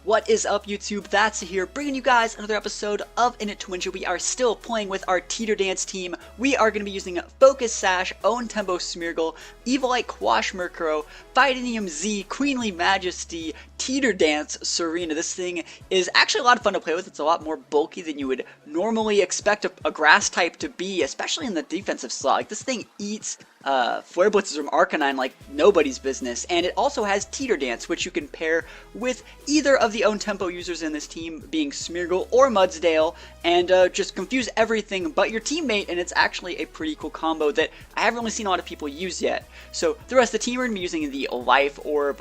What is up, YouTube? That's here, bringing you guys another episode of In It to Win. We are still playing with our Teeter Dance team. We are going to be using Focus Sash, Own Tempo Smeargle, Evilite Quash Murkrow, Fightinium Z, Queenly Majesty, Teeter Dance Tsareena. This thing is actually a lot of fun to play with. It's a lot more bulky than you would normally expect a grass type to be, especially in the defensive slot. Like, this thing eats Flare Blitzes from Arcanine like nobody's business, and it also has Teeter Dance, which you can pair with either of the Own Tempo users in this team, being Smeargle or Mudsdale, and just confuse everything but your teammate, and it's actually a pretty cool combo that I haven't really seen a lot of people use yet. So the rest of the team are going to be using the Life Orb,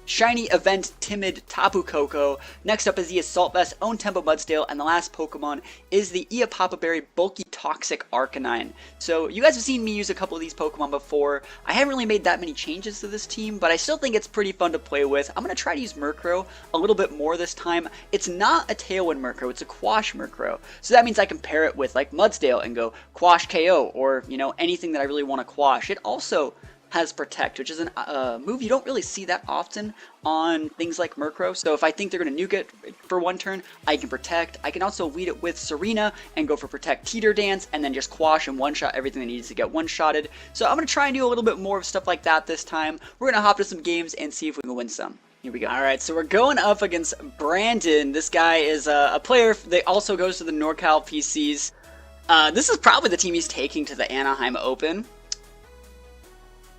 Shiny Event Timid Tapu Koko. Next up is the Assault Vest Own Tempo Mudsdale, and the last Pokemon is the Papa Berry Bulky Toxic Arcanine. So you guys have seen me use a couple of these Pokemon before. I haven't really made that many changes to this team, but I still think it's pretty fun to play with. I'm going to try to use Murkrow a little bit more this time. It's not a Tailwind Murkrow, it's a Quash Murkrow. So that means I can pair it with like Mudsdale and go Quash KO, or you know, anything that I really want to quash. It also has Protect, which is a move you don't really see that often on things like Murkrow. So if I think they're going to nuke it for one turn, I can Protect. I can also lead it with Tsareena and go for Protect Teeter Dance and then just quash and one-shot everything that needs to get one-shotted. So I'm going to try and do a little bit more of stuff like that this time. We're going to hop to some games and see if we can win some. Here we go. Alright, so we're going up against Brandon. This guy is a player that also goes to the NorCal PCs. This is probably the team he's taking to the Anaheim Open.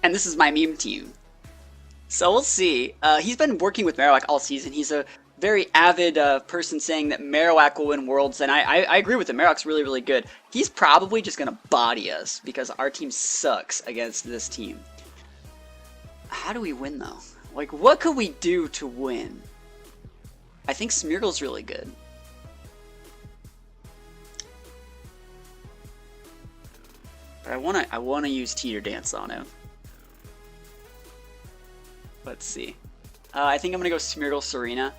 And this is my meme team. So we'll see. He's been working with Marowak all season. He's a very avid person saying that Marowak will win Worlds, and I agree with him. Marowak's really, really good. He's probably just going to body us because our team sucks against this team. How do we win, though? Like, what could we do to win? I think Smeargle's really good. But I wanna use Teeter Dance on him. Let's see. I think I'm going to go Smeargle Tsareena.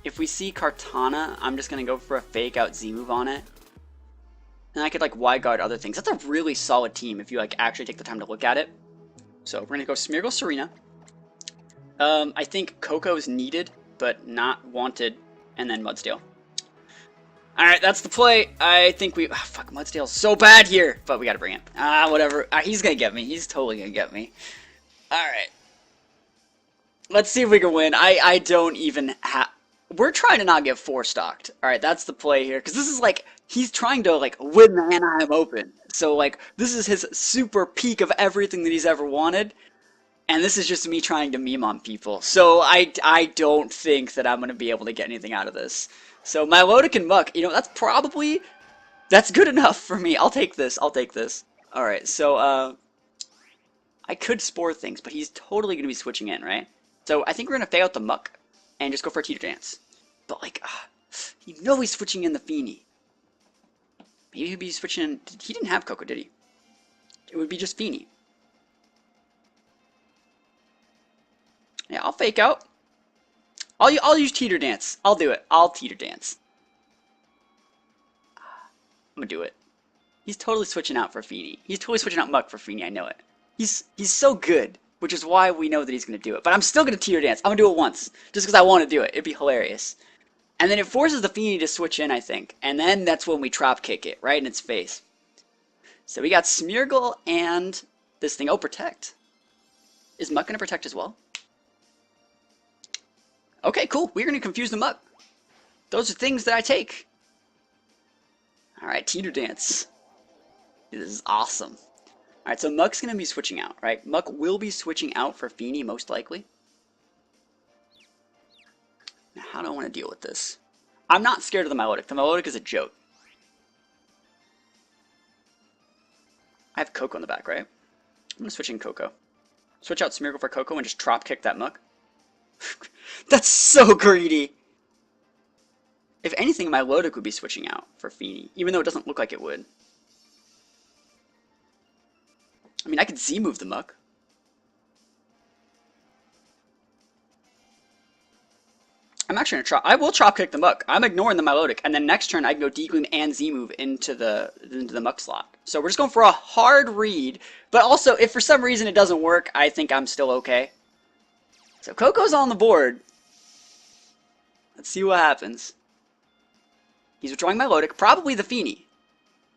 If we see Kartana, I'm just going to go for a fake out Z-move on it. And I could like wide guard other things. That's a really solid team if you like actually take the time to look at it. So we're going to go Smeargle Tsareena. I think Koko is needed, but not wanted. And then Mudsdale. Alright, that's the play. I think we... Oh, fuck, Mudsdale's so bad here. But we got to bring him. Whatever. He's going to get me. He's totally going to get me. Alright. Let's see if we can win. I don't even have... We're trying to not get 4-stocked. Alright, that's the play here. Because this is like... He's trying to like win the Anaheim Open. So like, this is his super peak of everything that he's ever wanted. And this is just me trying to meme on people. So I don't think that I'm going to be able to get anything out of this. So Milotic and Muk, you know, that's probably... That's good enough for me. I'll take this. I'll take this. Alright, so I could Spore things, but he's totally going to be switching in, right? So I think we're going to fade out the Muk and just go for a Teeter Dance. But like, you know he's switching in the Feeny. Maybe he'd be switching in... He didn't have Koko, did he? It would be just Feeny. Yeah, I'll fake out. I'll use Teeter Dance. I'll do it. I'll Teeter Dance. I'm going to do it. He's totally switching out for Feeny. He's totally switching out Muk for Feeny, I know it. He's so good. Which is why we know that he's going to do it. But I'm still going to Teeter Dance. I'm going to do it once. Just because I want to do it. It'd be hilarious. And then it forces the Feeny to switch in, I think. And then that's when we Trop Kick it. Right in its face. So we got Smeargle and this thing. Oh, Protect. Is Muk going to Protect as well? Okay, cool. We're going to confuse the Muk. Those are things that I take. Alright, Teeter Dance. This is awesome. Alright, so Muk's going to be switching out, right? Muk will be switching out for Feeny, most likely. Now, how do I want to deal with this? I'm not scared of the Milotic. The Milotic is a joke. I have Koko in the back, right? I'm going to switch in Koko. Switch out Smeargle for Koko and just Trop Kick that Muk. That's so greedy! If anything, Milotic would be switching out for Feeny, even though it doesn't look like it would. I mean, I could Z-move the Muk. I'm actually going to try. I will Trop Kick the Muk. I'm ignoring the Milotic. And then next turn, I can go D-Gleam and Z-move into the Muk slot. So we're just going for a hard read. But also, if for some reason it doesn't work, I think I'm still okay. So Koko's on the board. Let's see what happens. He's withdrawing my Lodic, probably the Feeny.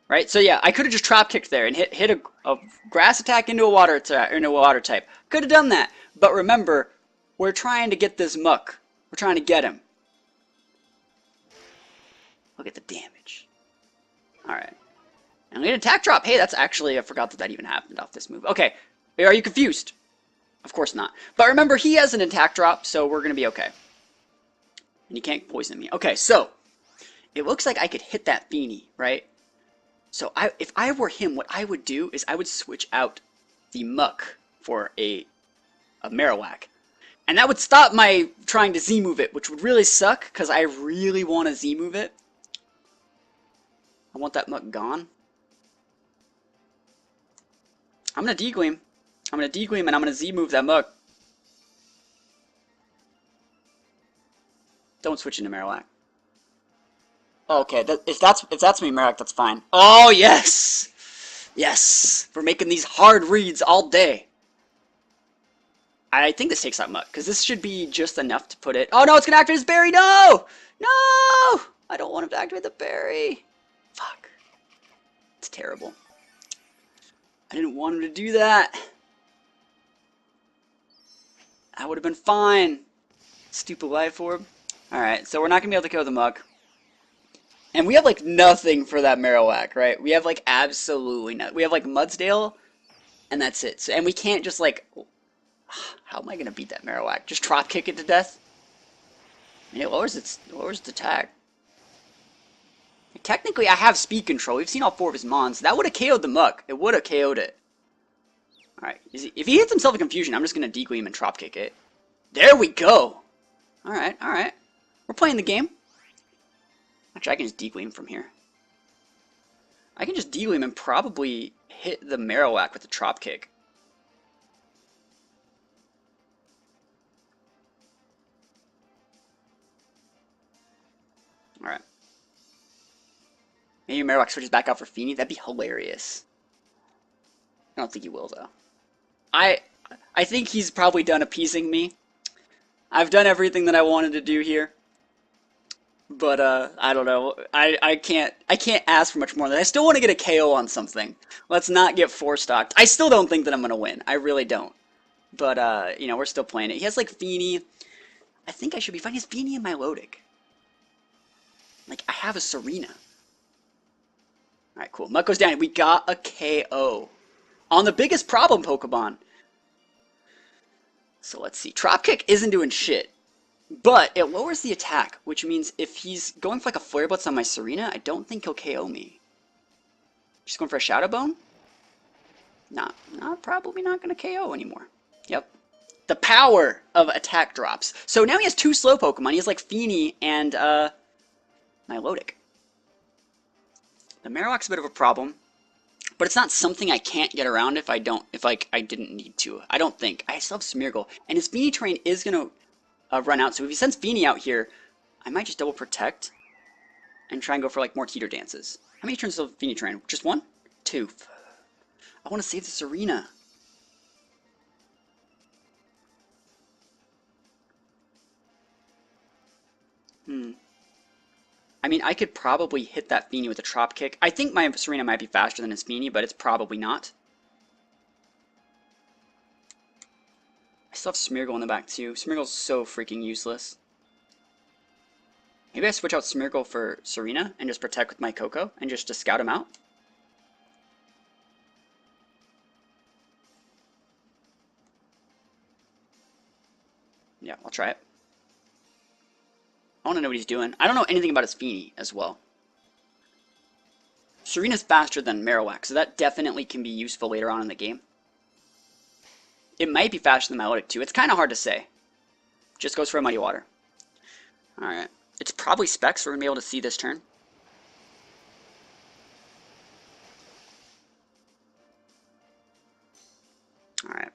Right? So yeah, I could have just Trap Kicked there and hit a grass attack into a water type. Could have done that. But remember, we're trying to get this Muk. We're trying to get him. Look at the damage. Alright. And we get an attack drop. Hey, that's actually, I forgot that even happened off this move. Okay. Are you confused? Of course not. But remember, he has an attack drop, so we're going to be okay. And he can't poison me. Okay, so it looks like I could hit that Feeny, right? So if I were him, what I would do is I would switch out the Muk for a Marowak. And that would stop my trying to Z-move it, which would really suck, because I really want to Z-move it. I want that Muk gone. I'm going to D-Gleam. I'm going to D-Gleam and I'm going to Z-move that Muk. Don't switch into Marowak. Okay, if that's me, Marowak, that's fine. Oh, yes! Yes! We're making these hard reads all day. I think this takes out Muk, because this should be just enough to put it... Oh, no, it's going to activate his berry! No! No! I don't want him to activate the berry. Fuck. It's terrible. I didn't want him to do that. That would have been fine. Stupid life orb. Alright, so we're not going to be able to kill the Muk. And we have, like, nothing for that Marowak, right? We have, like, absolutely nothing. We have, like, Mudsdale, and that's it. So, and we can't just, like... How am I going to beat that Marowak? Just drop kick it to death? I mean, it lowers its attack. Technically, I have speed control. We've seen all 4 of his mons. That would have KO'd the Muk. It would have KO'd it. Alright. If he hits himself a Confusion, I'm just going to D-Gleam and drop kick it. There we go! Alright, alright. We're playing the game. Actually, I can just D-Gleam from here. I can just D-Gleam and probably hit the Marowak with the drop kick. Alright. Maybe Marowak switches back out for Feeny. That'd be hilarious. I don't think he will, though. I think he's probably done appeasing me. I've done everything that I wanted to do here. But, I don't know. I can't ask for much more than that. I still want to get a KO on something. Let's not get 4-stocked. I still don't think that I'm going to win. I really don't. But, you know, we're still playing it. He has, like, Feeny. I think I should be fine. He has Feeny in my Lodic. Like, I have a Tsareena. Alright, cool. Muk goes down. We got a KO. On the biggest problem Pokemon. So let's see. Drop Kick isn't doing shit. But it lowers the attack, which means if he's going for like a Flare Blitz on my Tsareena, I don't think he'll KO me. Just going for a Shadow Bone? Probably not going to KO anymore. Yep. The power of attack drops. So now he has 2 slow Pokemon. He has like Feeny and Nilotic. The Marowak's a bit of a problem, but it's not something I can't get around if I didn't need to. I don't think. I still have Smeargle, and his Feeny train is gonna run out. So if he sends Feeny out here, I might just double protect and try and go for like more Teeter Dances. How many turns does Feeny train? Just 1? 2. I want to save the Tsareena. I mean, I could probably hit that Feeny with a Trop Kick. I think my Tsareena might be faster than his Feeny, but it's probably not. I still have Smeargle in the back, too. Smeargle's so freaking useless. Maybe I switch out Smeargle for Tsareena and just protect with my Koko and just to scout him out. Yeah, I'll try it. I want to know what he's doing. I don't know anything about his Feeny as well. Tsareena's faster than Marowak, so that definitely can be useful later on in the game. It might be faster than Milotic too. It's kind of hard to say. Just goes for a Muddy Water. Alright. It's probably Specs. We're going to be able to see this turn. Alright.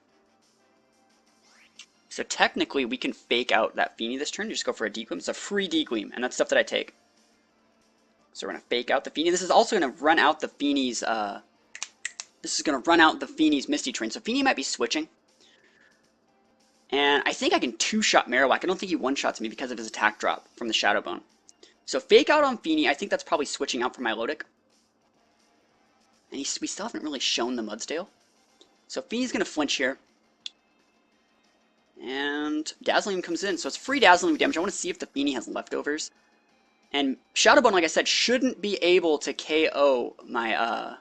So technically, we can fake out that Feeny this turn. Just go for a D-Gleam. It's a free D-Gleam, and that's stuff that I take. So we're going to fake out the Feeny. This is also going to run out the Feeny's, Misty train. So Feeny might be switching. And I think I can two-shot Marowak. I don't think he one-shots me because of his attack drop from the Shadow Bone. So fake out on Feeny. I think that's probably switching out for Milotic. And we still haven't really shown the Mudsdale. So Feeny's going to flinch here. And Dazzling comes in. So it's free Dazzling damage. I want to see if the Feeny has leftovers. And Shadow Bone, like I said, shouldn't be able to KO my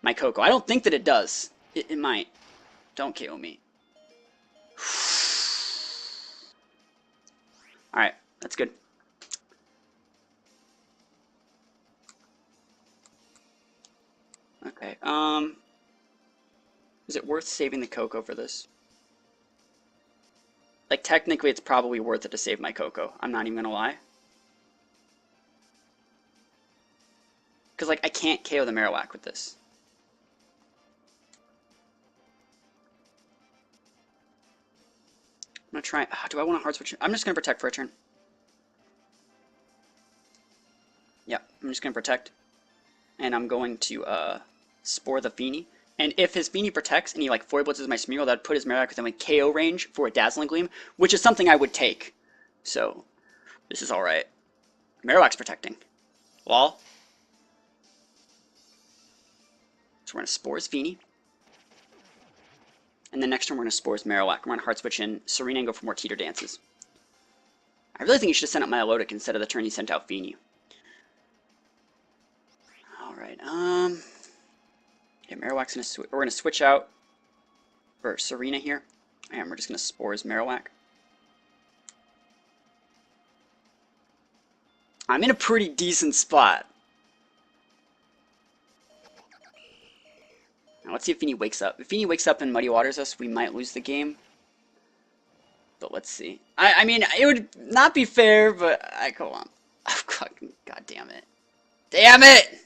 my Koko. I don't think that it does. It might. Don't KO me. Alright, that's good. Okay, is it worth saving the Koko for this? Like, technically, it's probably worth it to save my Koko. I'm not even gonna lie. Because, like, I can't KO the Marowak with this. I'm gonna try. Do I want to hard switch? I'm just gonna protect for a turn. Yeah, I'm just gonna protect. And I'm going to Spore the Feeny. And if his Feeny protects and he like Foil Blitzes my Smeargle, that'd put his Marowak within like KO range for a Dazzling Gleam, which is something I would take. So this is alright. Marowak's protecting. Lol. So we're gonna Spore his Feeny. And then next turn we're going to Spore his Marowak. We're going to hard switch in Tsareena and go for more Teeter Dances. I really think he should have sent out Milotic instead of the turn he sent out Feeny. Alright, yeah, Marowak's going to we're going to switch out for Tsareena here. And we're just going to Spore his Marowak. I'm in a pretty decent spot. Now let's see if Feeny wakes up. If Feeny wakes up and Muddy Waters us, we might lose the game. But let's see. I mean, it would not be fair, but come on. Oh, God damn it. Damn it!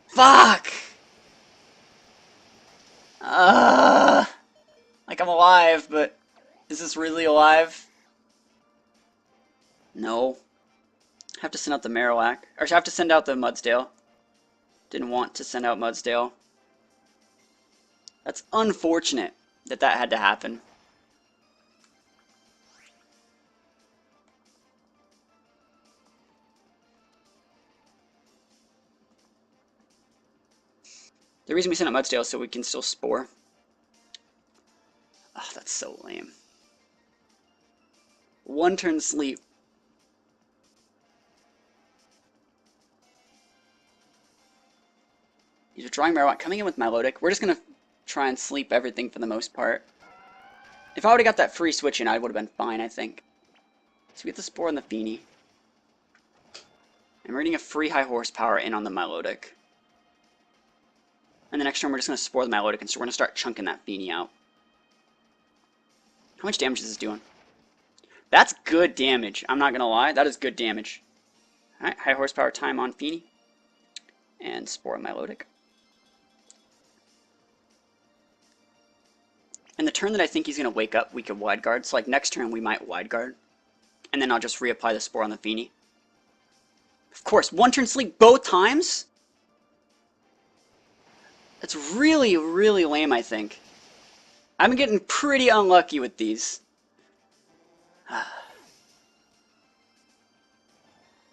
Fuck! Like I'm alive, but is this really alive? No. I have to send out the Marowak. Or I have to send out the Mudsdale. Didn't want to send out Mudsdale. That's unfortunate that that had to happen. The reason we sent out Mudsdale is so we can still Spore. Oh, that's so lame. One turn sleep. He's withdrawing Marowak, coming in with Milotic. We're just going to try and sleep everything for the most part. If I would have got that free switch in, I would have been fine, I think. So we get the Spore on the Feeny. And we're getting a free high horsepower in on the Milotic. And the next turn we're just going to Spore the Milotic, and so we're going to start chunking that Feeny out. How much damage is this doing? That's good damage. I'm not going to lie. That is good damage. Alright, high horsepower time on Feeny. And Spore Milotic. And the turn that I think he's going to wake up, we could Wide Guard. So like next turn we might Wide Guard. And then I'll just reapply the Spore on the Feeny. Of course, one turn sleep both times? That's really, really lame, I think. I'm getting pretty unlucky with these.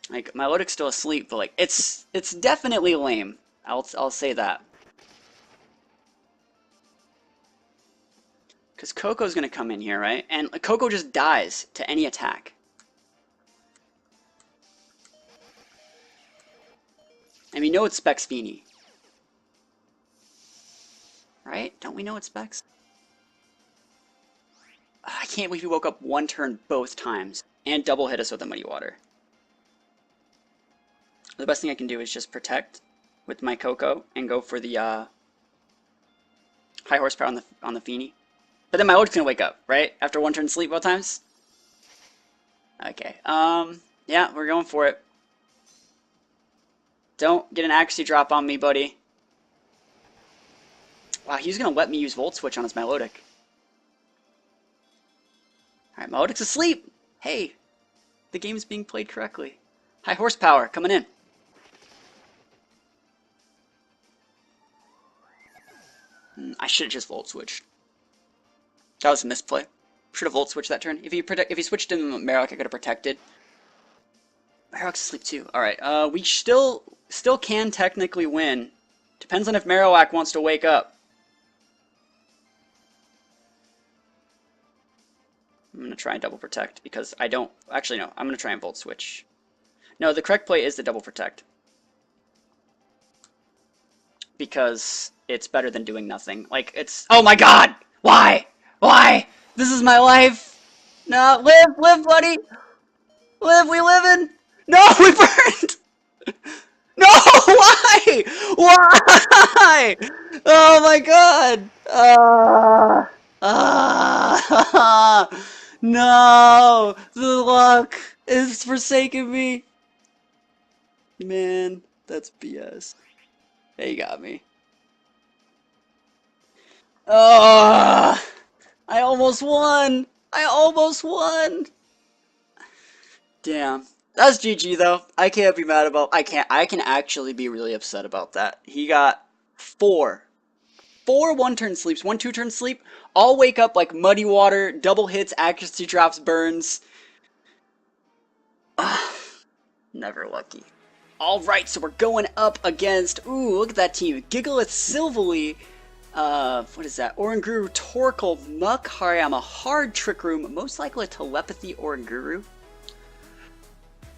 Like, Milotic's still asleep, but like, it's definitely lame. I'll say that. Because Koko's going to come in here, right? And Koko just dies to any attack. And we know it specs Feeny. Right? Don't we know it specs? I can't believe he woke up one turn both times. And double hit us with a Muddy Water. The best thing I can do is just protect with my Koko and go for the high horsepower on the Feeny. But then my Milotic's gonna wake up, right? After one turn sleep both times? Okay. Yeah, we're going for it. Don't get an accuracy drop on me, buddy. Wow, he's gonna let me use Volt Switch on his Milotic. Alright, Milotic's asleep! Hey! The game is being played correctly. High horsepower, coming in. I should have just Volt Switched. That was a misplay. Should have Volt switched that turn. If he switched in Marowak, I could have protected. Marowak's asleep too. Alright, we still can technically win. Depends on if Marowak wants to wake up. I'm going to try and double protect because I don't... Actually, no. I'm going to try and Volt switch. No, the correct play is the double protect. Because it's better than doing nothing. Like, it's... Oh my god! Why? Why? This is my life! No, live, buddy! Live, we livin'! No, we burned! No, why? Why? Oh my god! No! The luck is forsaking me! Man, that's BS. Yeah, you got me. Oh! I almost won! I almost won! Damn. That's GG though. I can't be mad about... I can actually be really upset about that. He got 4 1-turn sleeps, 1 2-turn sleep. All wake up like muddy water, double hits, accuracy drops, burns. Never lucky. Alright, so we're going up against... Ooh, look at that team. Gigalith, Silvally, what is that? Oranguru, Torkoal, Muk, Hariyama, Hard Trick Room, most likely Telepathy Oranguru.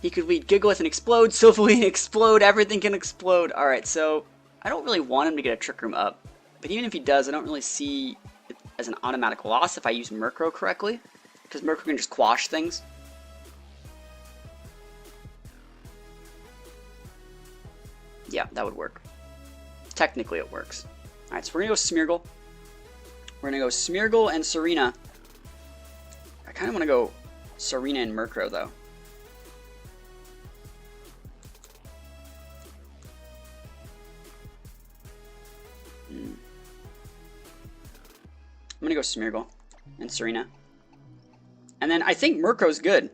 He could lead Gigalith and explode, Silvally explode, everything can explode. Alright, so I don't really want him to get a Trick Room up. But even if he does, I don't really see it as an automatic loss if I use Murkrow correctly. Because Murkrow can just quash things. Yeah, that would work. Technically it works. Alright, so we're going to go Smeargle. We're going to go Smeargle and Tsareena. I kind of want to go Tsareena and Murkrow though. I'm gonna go Smeargle and Tsareena. And then I think Murkrow's good.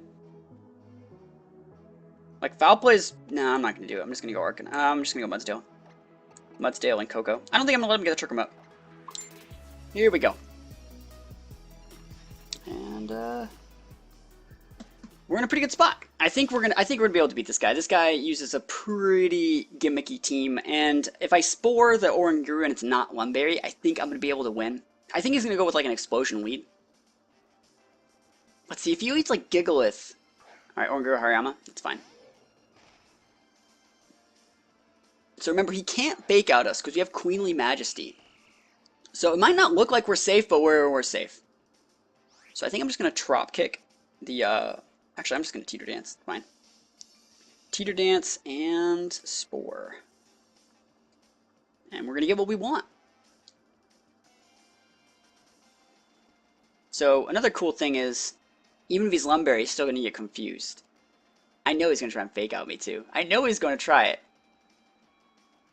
Like, Foul Play's... Nah, I'm not gonna do it. I'm just gonna go Arcan. I'm just gonna go Mudsdale. Mudsdale and Koko. I don't think I'm gonna let him get the Trick Room up. Here we go. And, we're in a pretty good spot. I think we're gonna be able to beat this guy. This guy uses a pretty gimmicky team, and if I Spore the Oranguru and it's not Lumberry, I think I'm gonna be able to win. I think he's gonna go with like an Explosion lead. Let's see, if he leads like Gigalith. Alright, Oranguru Hariyama, that's fine. So remember, he can't Fake Out us because we have Queenly Majesty. So it might not look like we're safe, but we're safe. So I think I'm just gonna Trop Kick the actually I'm just gonna Teeter Dance, fine. Teeter Dance and Spore. And we're gonna get what we want. So another cool thing is, even if he's Lumberry, he's still going to get confused. I know he's going to try and Fake Out me too. I know he's going to try it.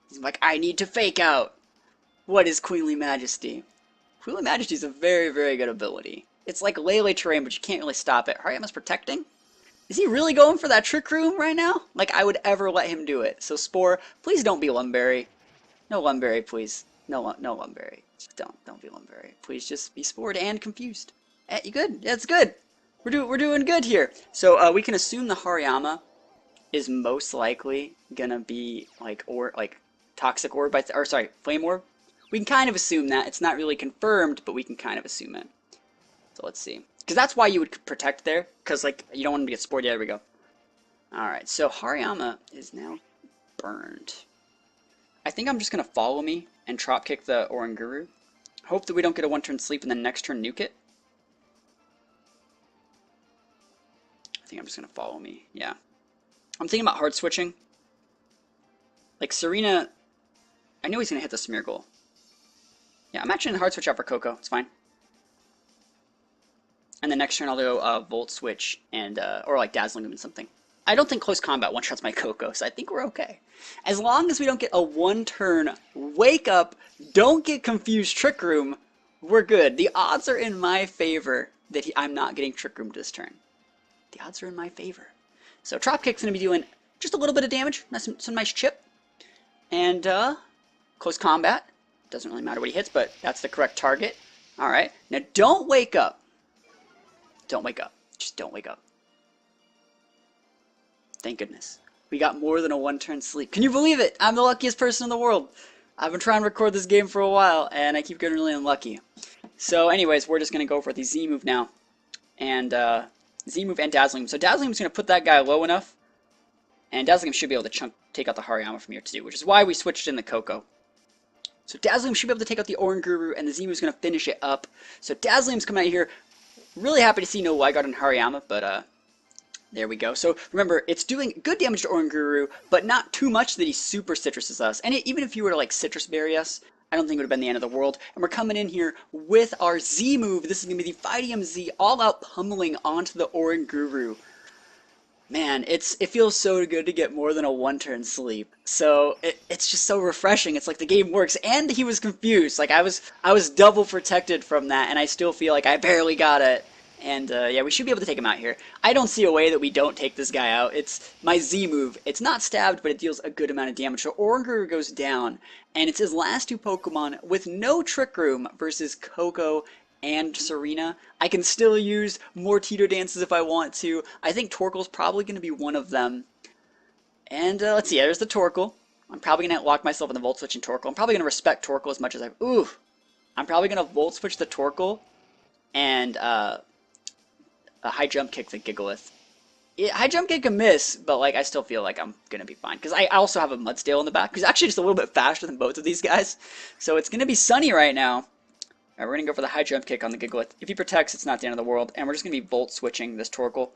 He's like, I need to Fake Out. What is Queenly Majesty? Queenly Majesty is a very, very good ability. It's like Lele terrain, but you can't really stop it. Hariyama's protecting? Is he really going for that Trick Room right now? Like I would ever let him do it. So Spore, please don't be Lumberry. No Lumberry, please. No Lumberry. Just don't be Lumberry. Please just be Spored and confused. You good? Yeah, it's good. We're doing good here. So we can assume the Hariyama is most likely gonna be like Toxic Orb Flame Orb. We can kind of assume that. It's not really confirmed, but we can kind of assume it. So let's see. Because that's why you would protect there. Because like you don't want him to get Spored. Yeah, there we go. Alright, so Hariyama is now burned. I think I'm just gonna Follow Me and Trop Kick the Oranguru. Hope that we don't get a 1-turn sleep and then next turn nuke it. I think I'm just gonna Follow Me, yeah. I'm thinking about hard switching. Like Tsareena, I know he's gonna hit the Smeargle. Yeah, I'm actually gonna hard switch out for Koko, it's fine. And then next turn I'll go Volt Switch and, or like Dazzling Boom and something. I don't think Close Combat one-shots my Koko, so I think we're okay. As long as we don't get a 1-turn Wake Up, don't get confused Trick Room, we're good. The odds are in my favor that I'm not getting Trick Roomed this turn. The odds are in my favor. So Trop Kick's going to be doing just a little bit of damage, some nice chip. And Close Combat, doesn't really matter what he hits, but that's the correct target. Alright, now don't wake up. Don't wake up. Just don't wake up. Thank goodness. We got more than a one-turn sleep. Can you believe it? I'm the luckiest person in the world. I've been trying to record this game for a while, and I keep getting really unlucky. So anyways, we're just going to go for the Z move now. And Z move and Dazzling Move. So Dazzling Move's going to put that guy low enough. And Dazzling Move should be able to take out the Hariyama from here too, which is why we switched in the Koko. So Dazzling Move should be able to take out the Oranguru, and the Z Move's going to finish it up. So Dazzling Move's coming out here. Really happy to see no Wyguard and Hariyama, but there we go. So remember, it's doing good damage to Oranguru, but not too much that he super citruses us. And even if you were to like citrus berry us, I don't think it would have been the end of the world. And we're coming in here with our Z move. This is going to be the Fightium Z all out pummeling onto the Oranguru. Man, it feels so good to get more than a one-turn sleep. So it's just so refreshing. It's like the game works, and he was confused. Like I was double protected from that, and I still feel like I barely got it. And yeah, we should be able to take him out here. I don't see a way that we don't take this guy out. It's my Z move. It's not stabbed, but it deals a good amount of damage. So Oranguru goes down, and it's his last two Pokemon with no Trick Room versus Koko and Tsareena. I can still use more Teeter Dances if I want to. I think Torkoal's probably going to be one of them. And let's see, there's the Torkoal. I'm probably going to lock myself in the Volt Switch and Torkoal. I'm probably going to respect Torkoal as much as I'm probably going to Volt Switch the Torkoal and a High Jump Kick the Gigalith. High Jump Kick can miss, but like I still feel like I'm going to be fine. Because I also have a Mudsdale in the back, who's actually just a little bit faster than both of these guys. So it's going to be sunny right now. Alright, we're going to go for the High Jump Kick on the Gigalith. If he protects, it's not the end of the world. And we're just going to be Volt Switching this Torkoal.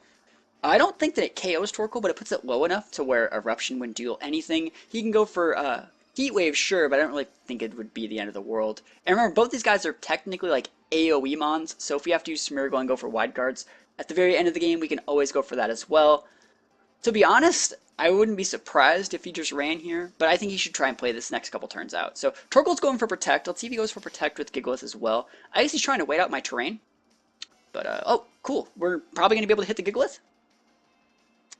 I don't think that it KOs Torkoal, but it puts it low enough to where Eruption wouldn't deal anything. He can go for Heat Wave, sure, but I don't really think it would be the end of the world. And remember, both these guys are technically like AoE Mons, so if we have to use Smeargle and go for Wide Guards at the very end of the game, we can always go for that as well. To be honest, I wouldn't be surprised if he just ran here, but I think he should try and play this next couple turns out. So Torkoal's going for Protect. Let's see if he goes for Protect with Gigalith as well. I guess he's trying to wait out my terrain. But, oh, cool. We're probably going to be able to hit the Gigalith.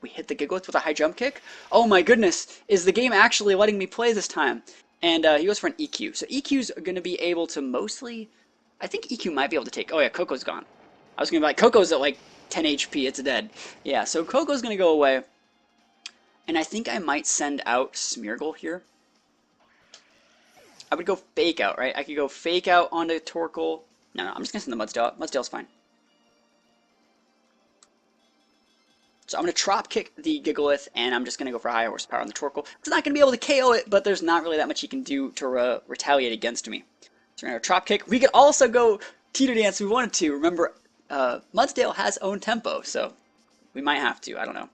We hit the Gigalith with a High Jump Kick. Oh my goodness, is the game actually letting me play this time? And he goes for an EQ. So EQ's going to be able to mostly... I think EQ might be able to take... Oh yeah, Koko's gone. I was going to be like, Koko's at like 10 HP, it's dead. Yeah, so Koko's going to go away. And I think I might send out Smeargle here. I would go Fake Out, right? I could go Fake Out onto Torkoal. No, I'm just going to send the Mudsdale out. Mudsdale's fine. So I'm going to Trop Kick the Gigalith, and I'm just going to go for High Horsepower on the Torkoal. It's not going to be able to KO it, but there's not really that much he can do to retaliate against me. So we're going to Trop Kick. We could also go Teeter Dance if we wanted to. Remember, Mudsdale has own tempo, so we might have to. I don't know.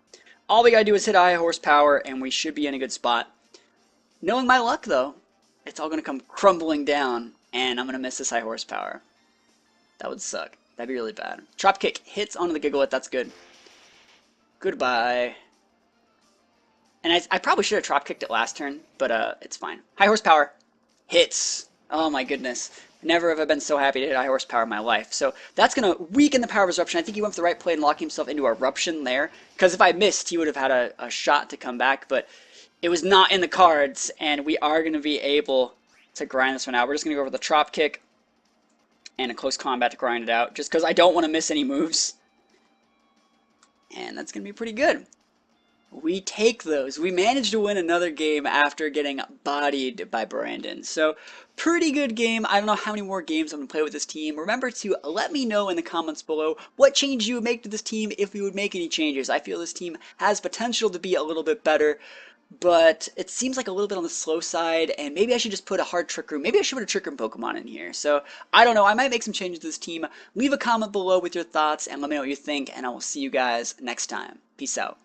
All we gotta do is hit High Horsepower, and we should be in a good spot. Knowing my luck, though, it's all gonna come crumbling down, and I'm gonna miss this High Horsepower. That would suck. That'd be really bad. Trop Kick hits onto the Gigalith. That's good. Goodbye. And I probably should have Trop Kicked it last turn, but it's fine. High Horsepower hits. Oh my goodness. Never have I been so happy to hit High Horsepower in my life. So that's going to weaken the power of his Eruption. I think he went for the right play and locked himself into Eruption there. Because if I missed, he would have had a shot to come back. But it was not in the cards. And we are going to be able to grind this one out. We're just going to go over the Trop Kick and a Close Combat to grind it out. Just because I don't want to miss any moves. And that's going to be pretty good. We take those. We managed to win another game after getting bodied by Brandon. So, pretty good game. I don't know how many more games I'm going to play with this team. Remember to let me know in the comments below what change you would make to this team, if you would make any changes. I feel this team has potential to be a little bit better, but it seems like a little bit on the slow side, and maybe I should just put a hard Trick Room. Maybe I should put a Trick Room Pokemon in here. So, I don't know. I might make some changes to this team. Leave a comment below with your thoughts, and let me know what you think, and I will see you guys next time. Peace out.